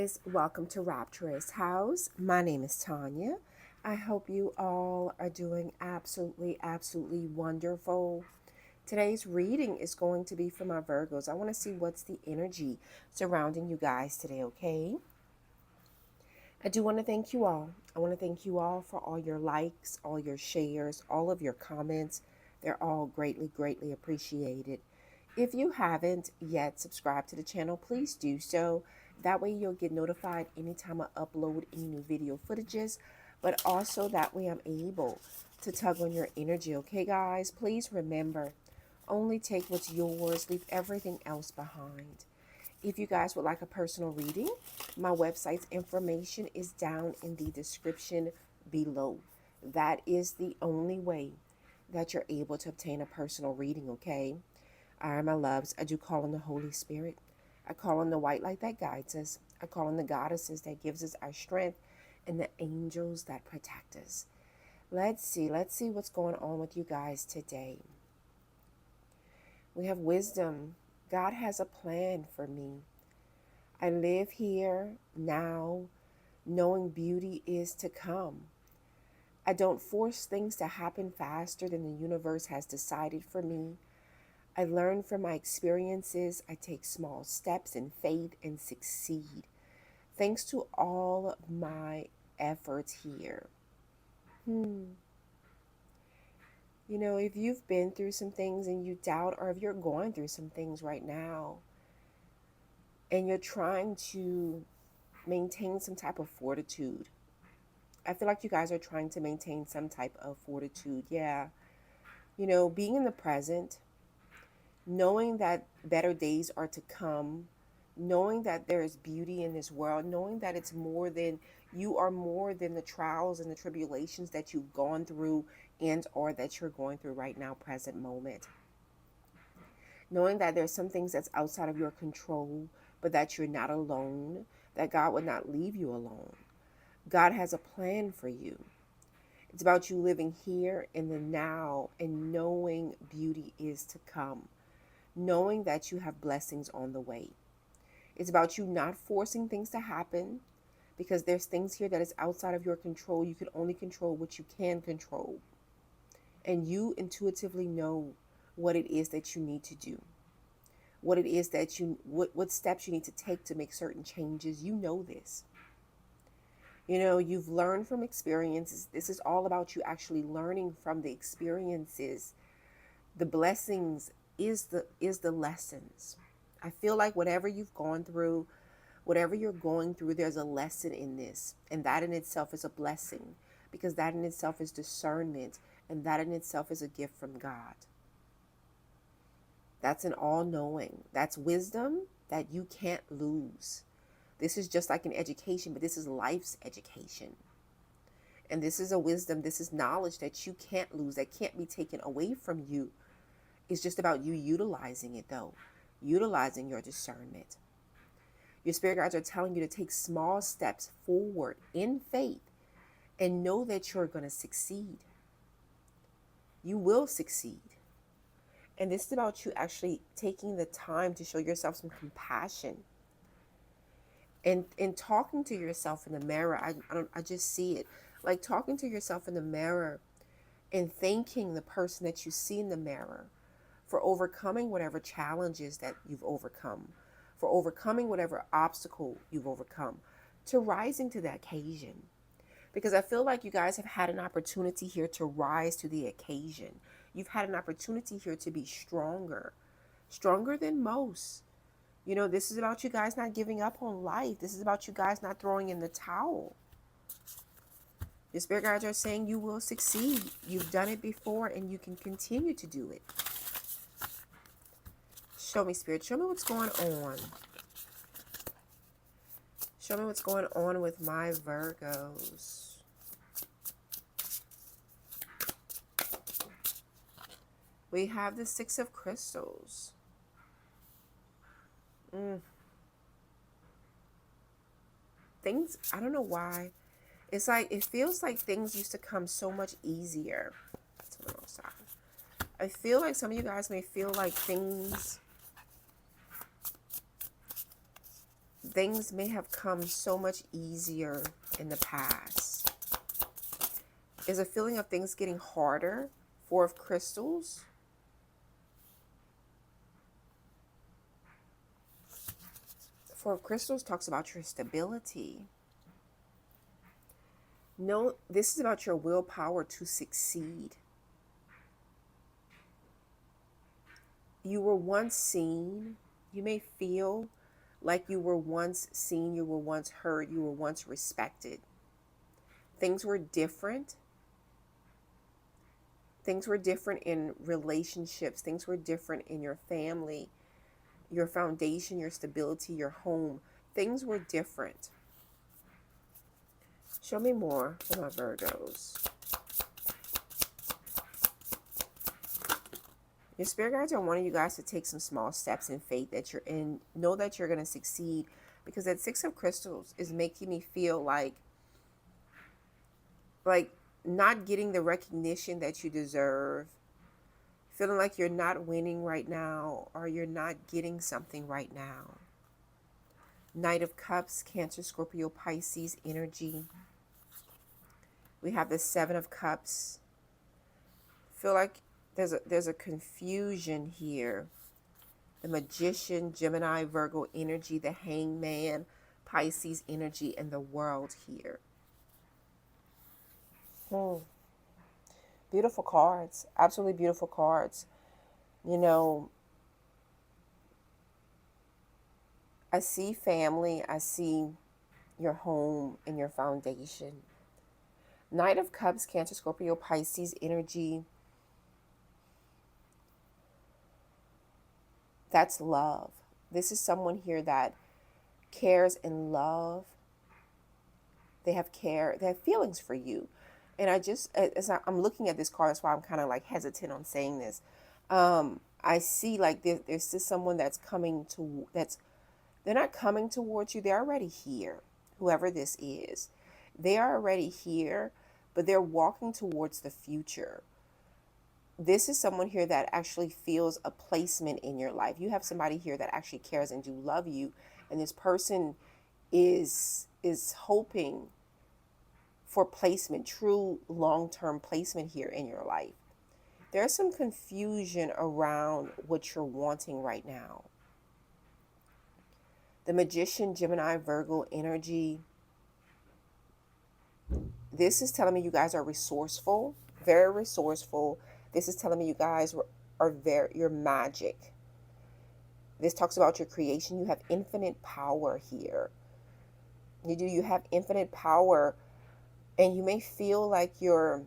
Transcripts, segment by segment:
guys, welcome to Rapturous House. My name is Tanya. I hope you all are doing absolutely wonderful. Today's reading is going to be for my Virgos. I want to see what's the energy surrounding you guys today, okay? I do want to thank you all. I want to thank you all for all your likes, all your shares, all of your comments. They're all greatly appreciated. If you haven't yet subscribed to the channel, please do so. That way you'll get notified anytime I upload any new video footages, but also that way I'm able to tug on your energy, okay guys? Please remember, only take what's yours, leave everything else behind. If you guys would like a personal reading, my website's information is down in the description below. That is the only way that you're able to obtain a personal reading, okay? All right, my loves, I do call on the Holy Spirit. I call on the white light that guides us. I call on the goddesses that gives us our strength and the angels that protect us. Let's see what's going on with you guys today. We have wisdom. God has a plan for me. I live here now, knowing beauty is to come. I don't force things to happen faster than the universe has decided for me. I learn from my experiences. I take small steps in faith and succeed. Thanks to all of my efforts here. You know, if you've been through some things and you doubt, or if you're going through some things right now and you're trying to maintain some type of fortitude, I feel like you guys are trying to maintain some type of fortitude. Yeah. You know, being in the present, knowing that better days are to come, knowing that there is beauty in this world, knowing that it's more than, you are more than the trials and the tribulations that you've gone through and or that you're going through right now, present moment. Knowing that there's some things that's outside of your control, but that you're not alone, that God would not leave you alone. God has a plan for you. It's about you living here in the now and knowing beauty is to come. Knowing that you have blessings on the way. It's about you not forcing things to happen, because there's things here that is outside of your control. You can only control what you can control. And you intuitively know what it is that you need to do. What it is that what steps you need to take to make certain changes. You know this. You know, you've learned from experiences. This is all about you actually learning from the experiences. The blessings is the lessons. I feel like whatever you've gone through, whatever you're going through, there's a lesson in this. And that in itself is a blessing, because that in itself is discernment, and that in itself is a gift from God. That's an all-knowing. That's wisdom that you can't lose. This is just like an education, but this is life's education. And this is a wisdom, this is knowledge that you can't lose, that can't be taken away from you. It's just about you utilizing it, though. Utilizing your discernment. Your spirit guides are telling you to take small steps forward in faith and know that you're going to succeed. You will succeed. And this is about you actually taking the time to show yourself some compassion. And talking to yourself in the mirror, I just see it. Like talking to yourself in the mirror and thanking the person that you see in the mirror for overcoming whatever challenges that you've overcome, for overcoming whatever obstacle you've overcome, to rising to the occasion. Because I feel like you guys have had an opportunity here to rise to the occasion. You've had an opportunity here to be stronger than most. You know, this is about you guys not giving up on life. This is about you guys not throwing in the towel. Your spirit guides are saying you will succeed. You've done it before and you can continue to do it. Show me, Spirit. Show me what's going on. Show me what's going on with my Virgos. We have the Six of Crystals. Things, I don't know why. It's like, it feels like things used to come so much easier. I feel like some of you guys may feel like things things may have come so much easier in the past. There's a feeling of things getting harder. Four of Crystals. Four of Crystals talks about your stability. No, this is about your willpower to succeed. You were once seen. You may feel like you were once seen, you were once heard, you were once respected. Things were different. Things were different in relationships. Things were different in your family, your foundation, your stability, your home. Things were different. Show me more for my Virgos. Your spirit guides are wanting you guys to take some small steps in faith that you're in. Know that you're going to succeed, because that Six of Crystals is making me feel like not getting the recognition that you deserve. Feeling like you're not winning right now, or you're not getting something right now. Knight of Cups, Cancer, Scorpio, Pisces energy. We have the Seven of Cups. Feel like there's a confusion here. The Magician, Gemini, Virgo energy, the Hangman, Pisces energy, and the World here. Beautiful cards. Absolutely beautiful cards. You know, I see family. I see your home and your foundation. Knight of Cups, Cancer, Scorpio, Pisces energy. That's love. This is someone here that cares and love. They have care. They have feelings for you. And as I'm looking at this card, that's why I'm kind of like hesitant on saying this. I see like there's just someone that's they're not coming towards you. They're already here. Whoever this is, they are already here, but they're walking towards the future. This is someone here that actually feels a placement in your life. You have somebody here that actually cares and do love you. And this person is hoping for placement, true long-term placement here in your life. There's some confusion around what you're wanting right now. The Magician, Gemini, Virgo energy. This is telling me you guys are resourceful, very resourceful. This is telling me you guys you're magic. This talks about your creation. You have infinite power here. You have infinite power, and you may feel like you're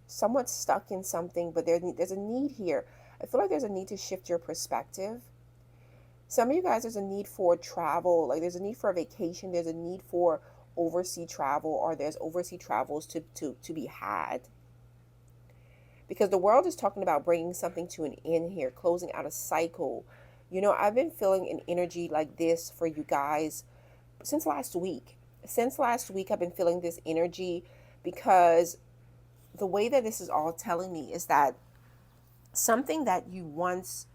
somewhat stuck in something, but there's a need here. I feel like there's a need to shift your perspective. Some of you guys, there's a need for travel, like there's a need for a vacation, there's a need for overseas travel, or there's overseas travels to be had. Because the world is talking about bringing something to an end here, closing out a cycle. You know, I've been feeling an energy like this for you guys since last week. Since last week, I've been feeling this energy, because the way that this is all telling me is that something that you once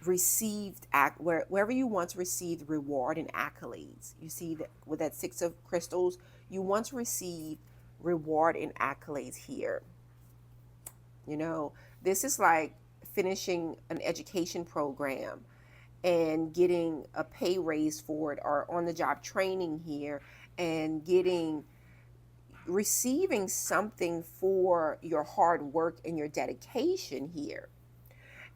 received, wherever you once received reward and accolades, you see that with that Six of Crystals, you once received reward and accolades here. You know, this is like finishing an education program and getting a pay raise for it, or on the job training here, and receiving something for your hard work and your dedication here.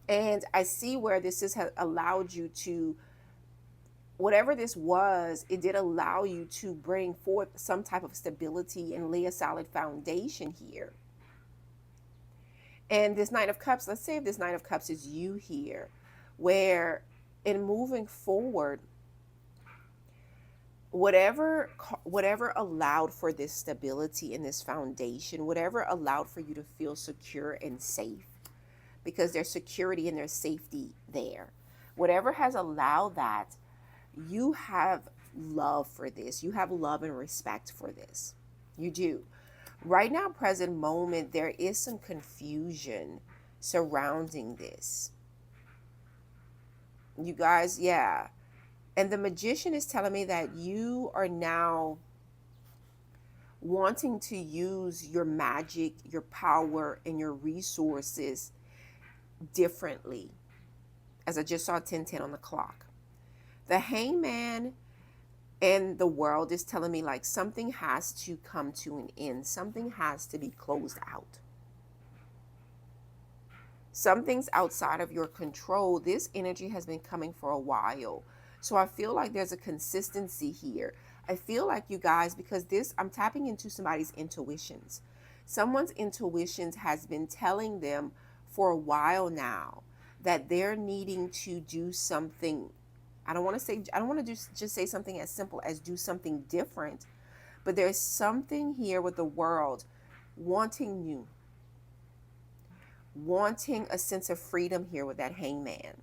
And I see where this has allowed you to, whatever this was, it did allow you to bring forth some type of stability and lay a solid foundation here. And this Knight of Cups, let's say if this Knight of Cups is you here, where in moving forward, whatever allowed for this stability and this foundation, whatever allowed for you to feel secure and safe, because there's security and there's safety there, whatever has allowed that, you have love for this. You have love and respect for this. You do. Right now, present moment, there is some confusion surrounding this. You guys, yeah. And the Magician is telling me that you are now wanting to use your magic, your power, and your resources differently. As I just saw 10:10 on the clock. The Hangman and the world is telling me like something has to come to an end. Something has to be closed out. Something's outside of your control. This energy has been coming for a while. So I feel like there's a consistency here. I feel like you guys, because this, I'm tapping into somebody's intuitions. Someone's intuitions has been telling them for a while now that they're needing to do something. I don't want to just say something as simple as do something different, but there's something here with the world wanting you, wanting a sense of freedom here with that Hangman,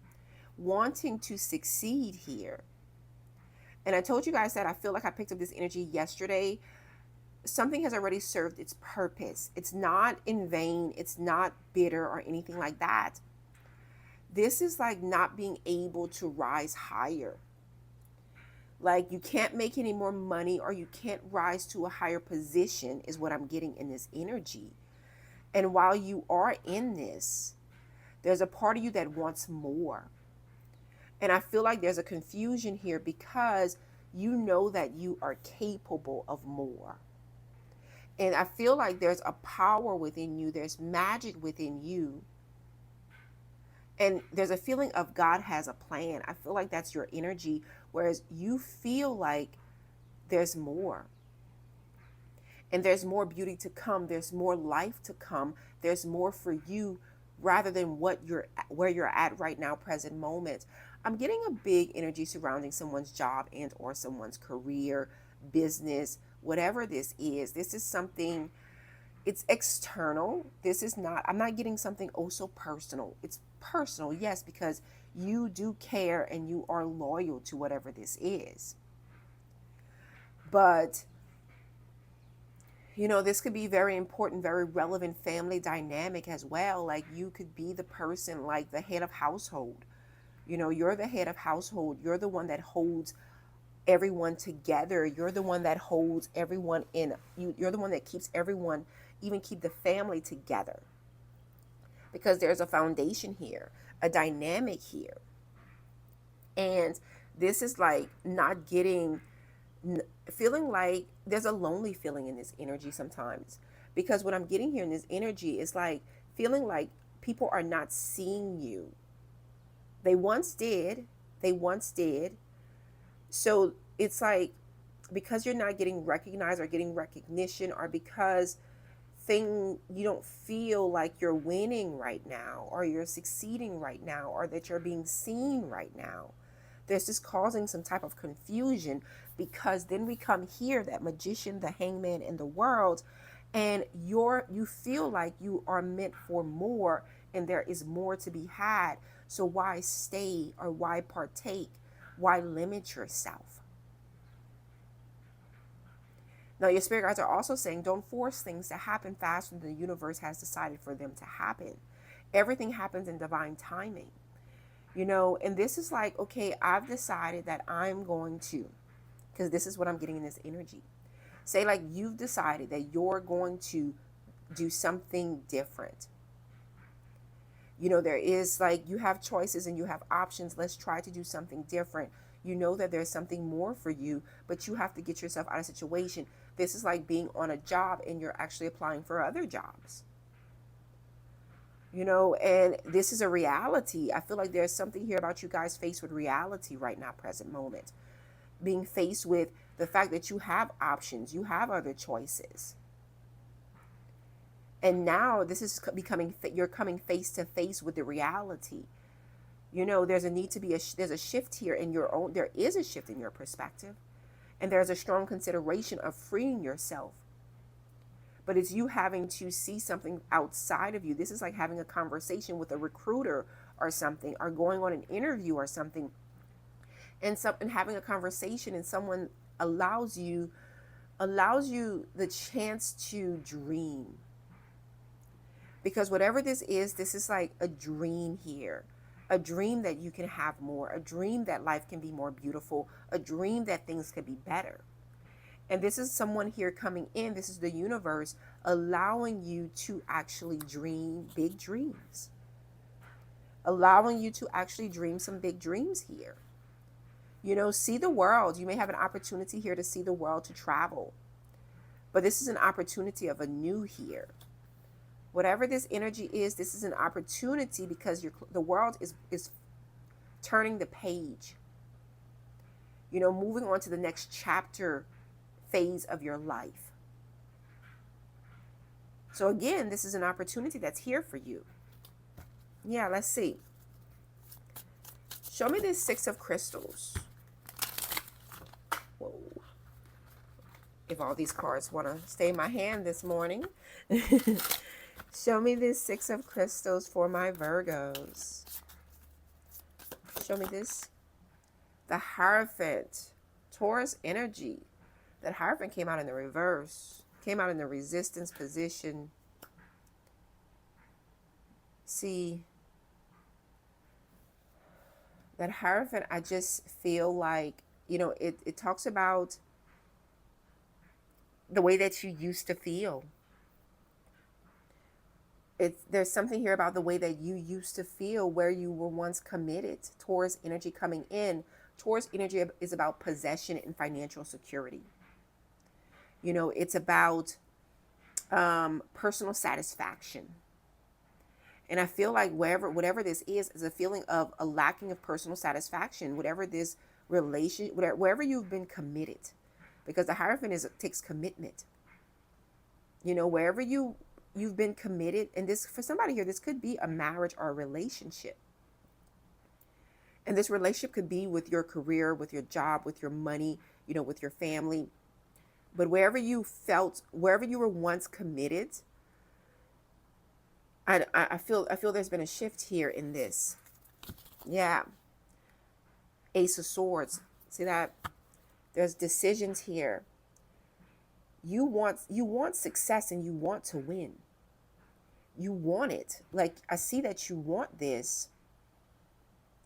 wanting to succeed here. And I told you guys that I feel like I picked up this energy yesterday. Something has already served its purpose. It's not in vain. It's not bitter or anything like that. This is like not being able to rise higher. Like you can't make any more money or you can't rise to a higher position is what I'm getting in this energy. And while you are in this, there's a part of you that wants more. And I feel like there's a confusion here because you know that you are capable of more. And I feel like there's a power within you. There's magic within you. And there's a feeling of God has a plan. I feel like that's your energy. Whereas you feel like there's more. And there's more beauty to come. There's more life to come. There's more for you rather than where you're at right now, present moment. I'm getting a big energy surrounding someone's job and or someone's career, business, whatever this is. This is something, it's external. This is not, I'm not getting something oh so personal. It's personal, yes, because you do care and you are loyal to whatever this is. But you know, this could be very important, very relevant family dynamic as well. Like you could be the person, like the head of household. You know, you're the head of household. You're the one that holds everyone together. You're the one that holds everyone in. You're the one that keeps everyone, even keep the family together. Because there's a foundation here, a dynamic here. And this is like not getting, feeling like there's a lonely feeling in this energy sometimes. Because what I'm getting here in this energy is like feeling like people are not seeing you. They once did. They once did. So it's like because you're not getting recognized or getting recognition, or because you don't feel like you're winning right now or you're succeeding right now or that you're being seen right now. There's just causing some type of confusion, because then we come here, that Magician, the Hangman, and the world, and you feel like you are meant for more and there is more to be had. So why stay or why partake? Why limit yourself? Now, your spirit guides are also saying don't force things to happen faster than the universe has decided for them to happen. Everything happens in divine timing. You know, and this is like, okay, I've decided that I'm going to, because this is what I'm getting in this energy. Say like you've decided that you're going to do something different. You know, there is like, you have choices and you have options. Let's try to do something different. You know that there's something more for you, but you have to get yourself out of a situation. This is like being on a job and you're actually applying for other jobs. You know, and this is a reality. I feel like there's something here about you guys faced with reality right now, present moment. Being faced with the fact that you have options, you have other choices. And now this is becoming, you're coming face to face with the reality. You know, there's a need to be there's a shift here in your own, there is a shift in your perspective. And there's a strong consideration of freeing yourself. But it's you having to see something outside of you. This is like having a conversation with a recruiter or something, or going on an interview or something, and having a conversation, and someone allows you the chance to dream. Because whatever this is like a dream here. a dream that you can have more, a dream that life can be more beautiful, a dream that things could be better. And this is someone here coming in. This is the universe allowing you to actually dream big dreams, allowing you to actually dream some big dreams here. You know, see the world. You may have an opportunity here to see the world, to travel. But this is an opportunity of a new here. Whatever this energy is, this is an opportunity because the world is turning the page. You know, moving on to the next chapter phase of your life. So again, this is an opportunity that's here for you. Yeah, let's see. Show me this Six of Crystals. Whoa. If all these cards want to stay in my hand this morning. Show me this Six of Crystals for my Virgos. Show me this. The Hierophant. Taurus energy. That Hierophant came out in the reverse. Came out in the resistance position. See, that Hierophant, I just feel like, you know, it talks about the way that you used to feel. There's something here about the way that you used to feel, where you were once committed. Taurus energy coming in. Taurus energy is about possession and financial security. You know, it's about personal satisfaction. And I feel like whatever this is a feeling of a lacking of personal satisfaction, whatever this relation, wherever you've been committed, because the Hierophant takes commitment. You know, wherever you've been committed, and this, for somebody here, this could be a marriage or a relationship. And this relationship could be with your career, with your job, with your money, you know, with your family. But wherever you were once committed, I feel there's been a shift here in this. Yeah. Ace of Swords. See that? There's decisions here. You want success and you want to win. You want it. Like, I see that you want this.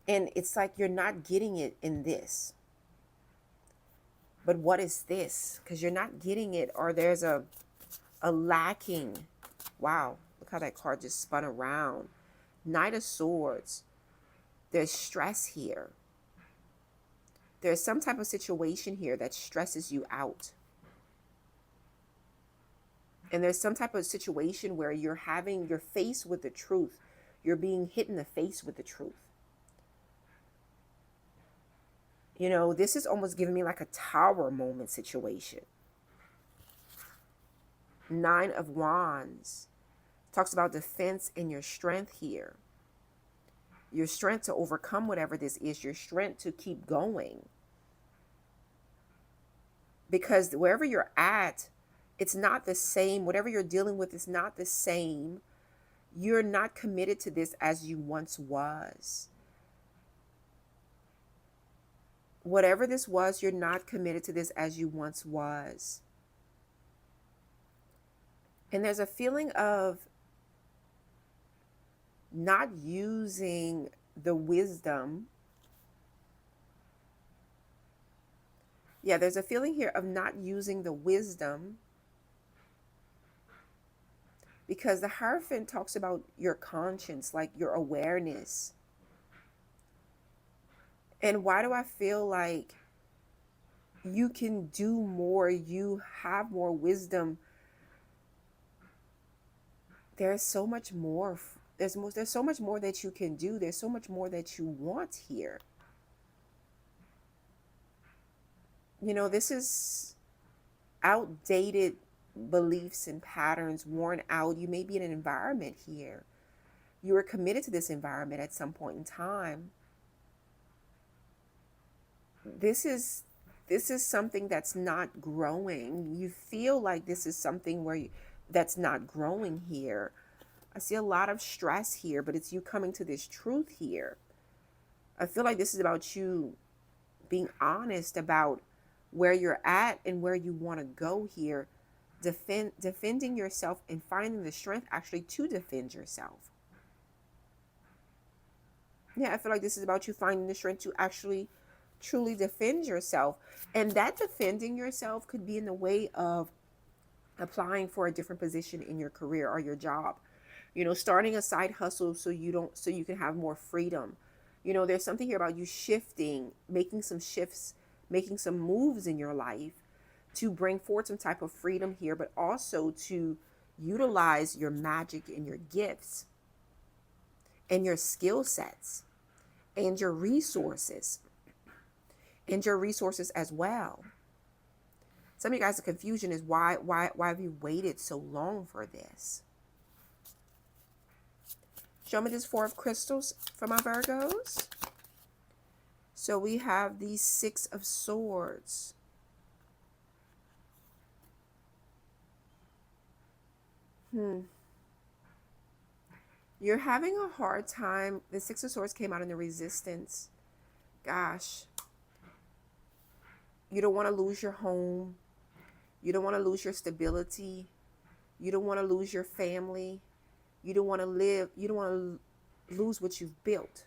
And it's like you're not getting it in this. But what is this? Because you're not getting it, or there's a lacking. Wow. Look how that card just spun around. Knight of Swords. There's stress here. There's some type of situation here that stresses you out. And there's some type of situation where you're faced with the truth. You're being hit in the face with the truth. You know, this is almost giving me like a Tower moment situation. Nine of Wands. Talks about defense and your strength here. Your strength to overcome whatever this is. Your strength to keep going. Because wherever you're at, it's not the same. Whatever you're dealing with is not the same. You're not committed to this as you once was. Whatever this was, you're not committed to this as you once was. And there's a feeling of not using the wisdom. Yeah, there's a feeling here of not using the wisdom, because the Hierophant talks about your conscience, like your awareness. And why do I feel like you can do more? You have more wisdom. There's so much more. There's so much more that you can do. There's so much more that you want here. You know, this is outdated beliefs and patterns, worn out. You may be in an environment here. You were committed to this environment at some point in time. This is something that's not growing. You feel like this is something that's not growing here. I see a lot of stress here, but it's you coming to this truth here. I feel like this is about you being honest about where you're at and where you want to go here. Defending yourself and finding the strength actually to defend yourself. Yeah, I feel like this is about you finding the strength to actually truly defend yourself. And that defending yourself could be in the way of applying for a different position in your career or your job. Starting a side hustle so you can have more freedom. There's something here about you shifting, making some shifts, making some moves in your life to bring forth some type of freedom here, but also to utilize your magic and your gifts and your skill sets and your resources as well. Some of you guys, the confusion is why have you waited so long for this? Show me this Four of Crystals for my Virgos. So we have the Six of Swords. You're having a hard time. The Six of Swords came out in the Resistance. Gosh. You don't want to lose your home. You don't want to lose your stability. You don't want to lose your family. You don't want to lose what you've built.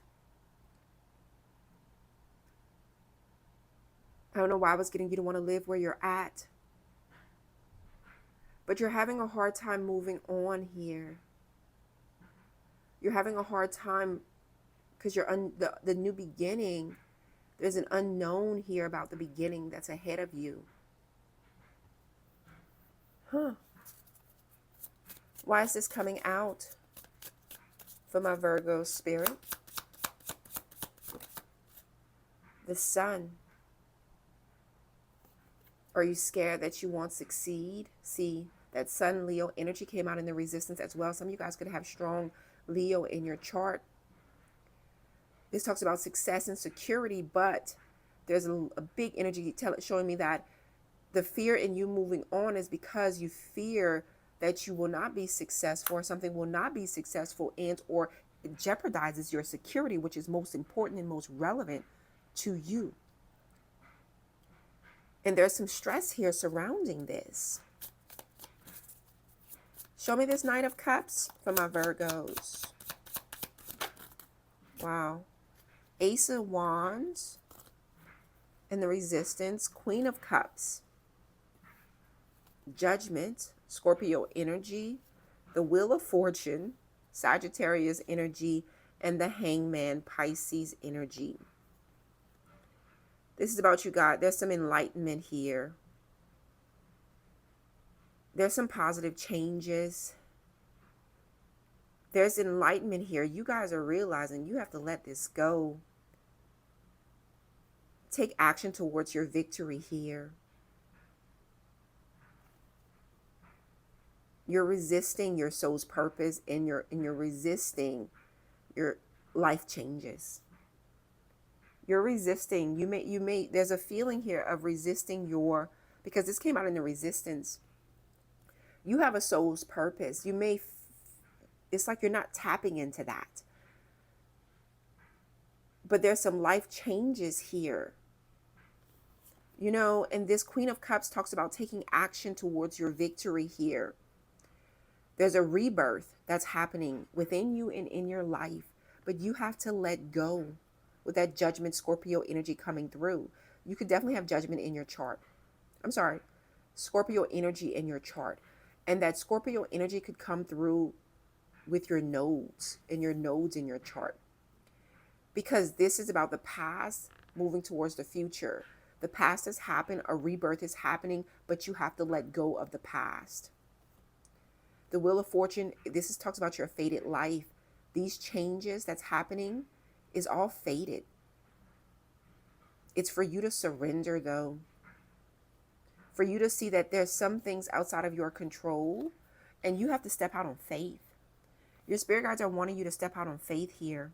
I don't know why I was getting you don't want to live where you're at. But you're having a hard time moving on here. You're having a hard time because the new beginning. There's an unknown here about the beginning that's ahead of you. Why is this coming out for my Virgo spirit? The Sun. Are you scared that you won't succeed? See, that Sun Leo energy came out in the Resistance as well. Some of you guys could have strong Leo in your chart. This talks about success and security, but there's a big energy showing me that the fear in you moving on is because you fear that you will not be successful, or something will not be successful, and or it jeopardizes your security, which is most important and most relevant to you. And there's some stress here surrounding this. Show me this Knight of Cups for my Virgos. Wow. Ace of Wands in the Resistance. Queen of Cups. Judgment. Scorpio energy. The Wheel of Fortune. Sagittarius energy. And the Hangman, Pisces energy. This is about you, God. There's some enlightenment here. There's some positive changes. There's enlightenment here. You guys are realizing you have to let this go. Take action towards your victory here. You're resisting your soul's purpose, and you're resisting your life changes. You're resisting. You may there's a feeling here of resisting because this came out in the Resistance. You have a soul's purpose. It's like you're not tapping into that. But there's some life changes here. And this Queen of Cups talks about taking action towards your victory here. There's a rebirth that's happening within you and in your life, but you have to let go with that Judgment Scorpio energy coming through. You could definitely have Judgment in your chart. Scorpio energy in your chart. And that Scorpio energy could come through with your nodes in your chart. Because this is about the past moving towards the future. The past has happened, a rebirth is happening, but you have to let go of the past. The Wheel of Fortune, talks about your fated life. These changes that's happening is all fated. It's for you to surrender, though. For you to see that there's some things outside of your control, and you have to step out on faith. Your spirit guides are wanting you to step out on faith here.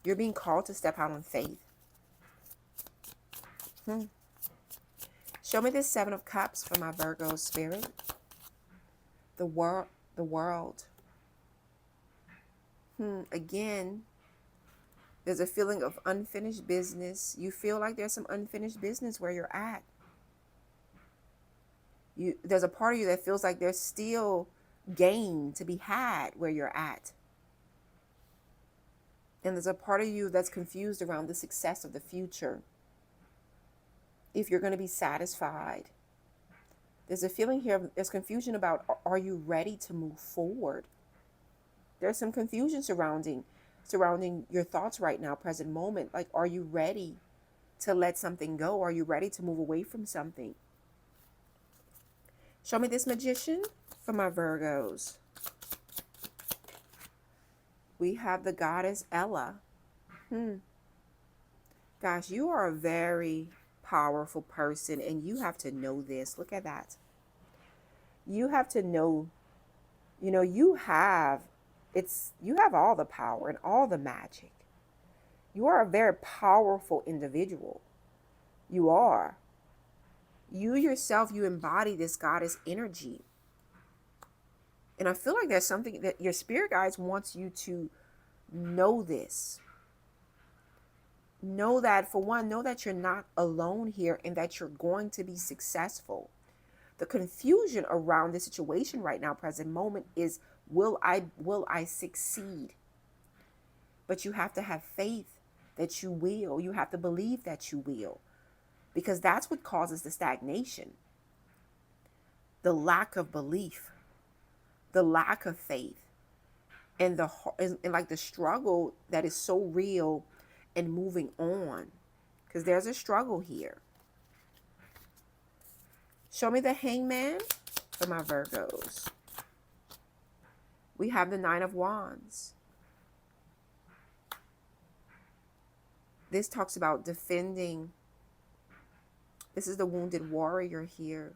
You're being called to step out on faith. Show me this Seven of Cups for my Virgo spirit. The world. Again, there's a feeling of unfinished business. You feel like there's some unfinished business where you're at. There's a part of you that feels like there's still gain to be had where you're at. And there's a part of you that's confused around the success of the future. If you're going to be satisfied. There's a feeling here, there's confusion about, are you ready to move forward? There's some confusion surrounding your thoughts right now, present moment. Like, are you ready to let something go? Are you ready to move away from something? Show me this Magician for my Virgos. We have the goddess Ella. Gosh, you are a very powerful person, and you have to know this. Look at that. You have to know, you have all the power and all the magic. You are a very powerful individual. You are. You yourself, you embody this goddess energy. And I feel like there's something that your spirit guides wants you to know this. Know that, for one, know that you're not alone here and that you're going to be successful. The confusion around the situation right now, present moment, is will I succeed? But you have to have faith that you will. You have to believe that you will. Because that's what causes the stagnation. The lack of belief, the lack of faith, and like the struggle that is so real and moving on. Because there's a struggle here. Show me the Hangman for my Virgos. We have the Nine of Wands. This talks about defending. This is the wounded warrior here.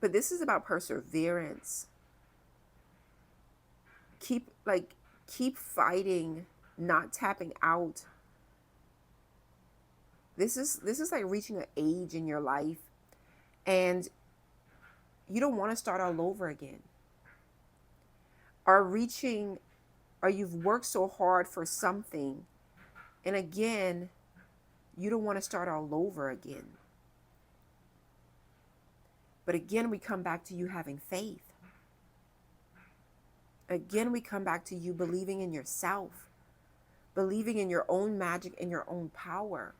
But this is about perseverance. Keep fighting, not tapping out. This is like reaching an age in your life and you don't want to start all over again. Or you've worked so hard for something, and again, you don't want to start all over again. But again, we come back to you having faith. Again, we come back to you believing in yourself, believing in your own magic and your own power.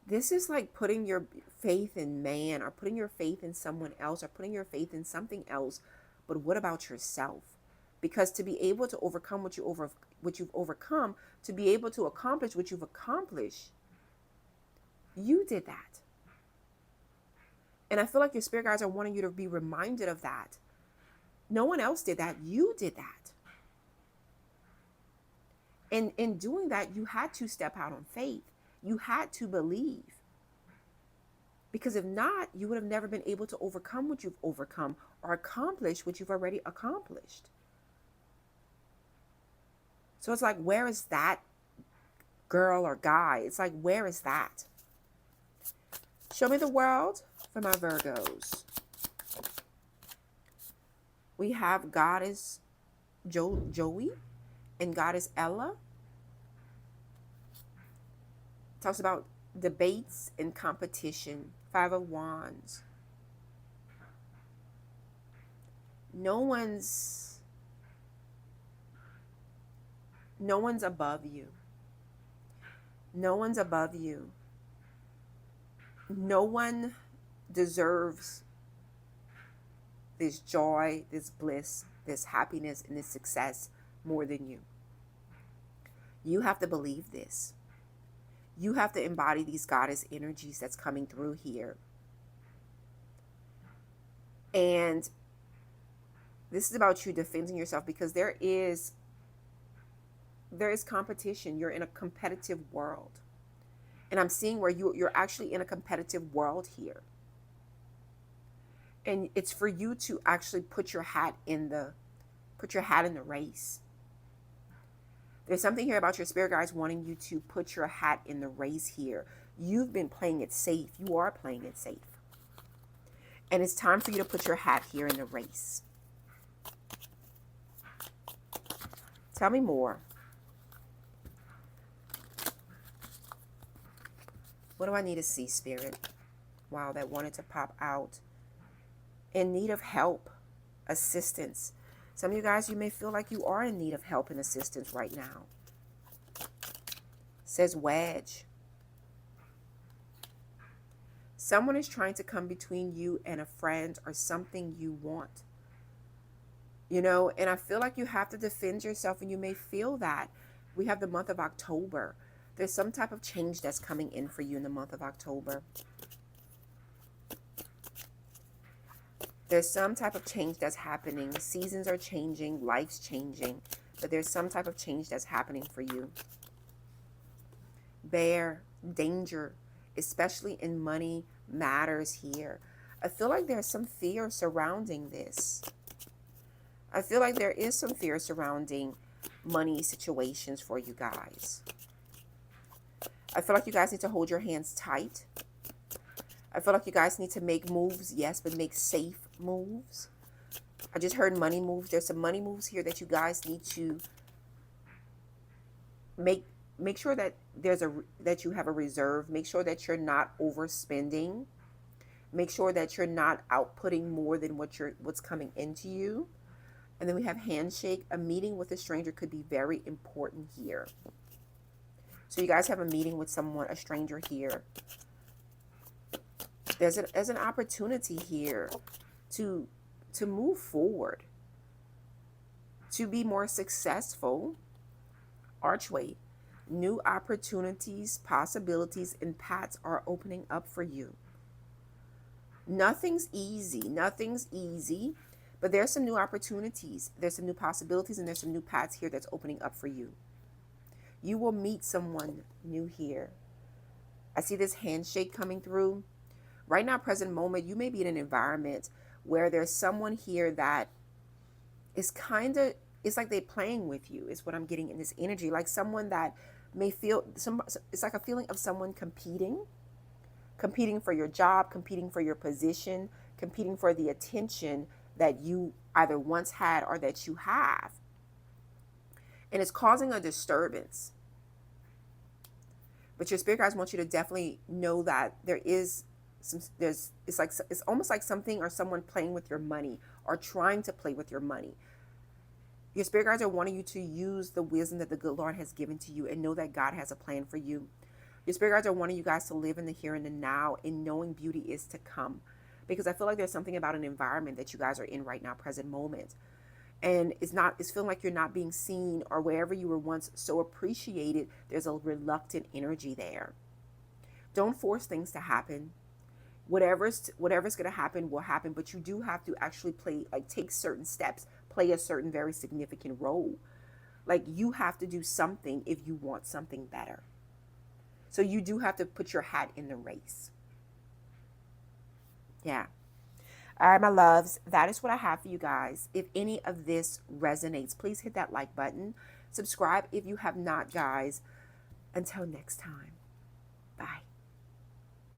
This is like putting your faith in man, or putting your faith in someone else, or putting your faith in something else. But what about yourself? Because to be able to overcome what you've overcome, to be able to accomplish what you've accomplished, you did that. And I feel like your spirit guides are wanting you to be reminded of that. No one else did that. You did that. And in doing that, you had to step out on faith. You had to believe. Because if not, you would have never been able to overcome what you've overcome or accomplish what you've already accomplished. So it's like, where is that girl or guy? It's like, where is that? Show me the world for my Virgos. We have Goddess Joey and Goddess Ella. Talks about debates and competition. Five of Wands. No one's above you. No one's above you. No one deserves this joy, this bliss, this happiness, and this success more than you. You have to believe this. You have to embody these goddess energies that's coming through here. And this is about you defending yourself, because there is competition. You're in a competitive world. And I'm seeing where you're actually in a competitive world here. And it's for you to actually put your hat in the race. There's something here about your spirit guides wanting you to put your hat in the race here. You've been playing it safe. You are playing it safe. And it's time for you to put your hat here in the race. Tell me more. What do I need to see, Spirit? Wow, that wanted to pop out. in need of help, assistance. Some of you guys, you may feel like you are in need of help and assistance right now. Says wedge. Someone is trying to come between you and a friend or something you want. You know, and I feel like you have to defend yourself, and you may feel that. We have the month of October. There's some type of change that's coming in for you in the month of October. There's some type of change that's happening. Seasons are changing, life's changing, but there's some type of change that's happening for you. Bear, danger, especially in money matters here. I feel like there's some fear surrounding this. I feel like there is some fear surrounding money situations for you guys. I feel like you guys need to hold your hands tight. I feel like you guys need to make moves, yes, but make safe moves. I just heard money moves. There's some money moves here that you guys need to make sure that that you have a reserve. Make sure that you're not overspending. Make sure that you're not outputting more than what's coming into you. And then we have handshake. A meeting with a stranger could be very important here. So you guys have a meeting with someone, a stranger here. There's an opportunity here to move forward, to be more successful. Archway. New opportunities, possibilities, and paths are opening up for you. Nothing's easy. Nothing's easy. But there's some new opportunities. There's some new possibilities, and there's some new paths here that's opening up for you. You will meet someone new here. I see this handshake coming through. Right now, present moment, you may be in an environment where there's someone here that is it's like they're playing with you, is what I'm getting in this energy. Like someone that may feel, it's like a feeling of someone competing for your job, competing for your position, competing for the attention that you either once had or that you have. And it's causing a disturbance. But your spirit guides want you to definitely know that it's almost like something or someone playing with your money or trying to play with your money. Your spirit guides are wanting you to use the wisdom that the good Lord has given to you and know that God has a plan for you. Your spirit guides are wanting you guys to live in the here and the now, and knowing beauty is to come. Because I feel like there's something about an environment that you guys are in right now, present moment. And it's feeling like you're not being seen, or wherever you were once so appreciated, there's a reluctant energy there. Don't force things to happen. Whatever's going to happen will happen, but you do have to actually take certain steps, play a certain very significant role. Like you have to do something if you want something better. So you do have to put your hat in the race. Yeah. All right, my loves, that is what I have for you guys. If any of this resonates, please hit that like button. Subscribe if you have not, guys. Until next time. Bye.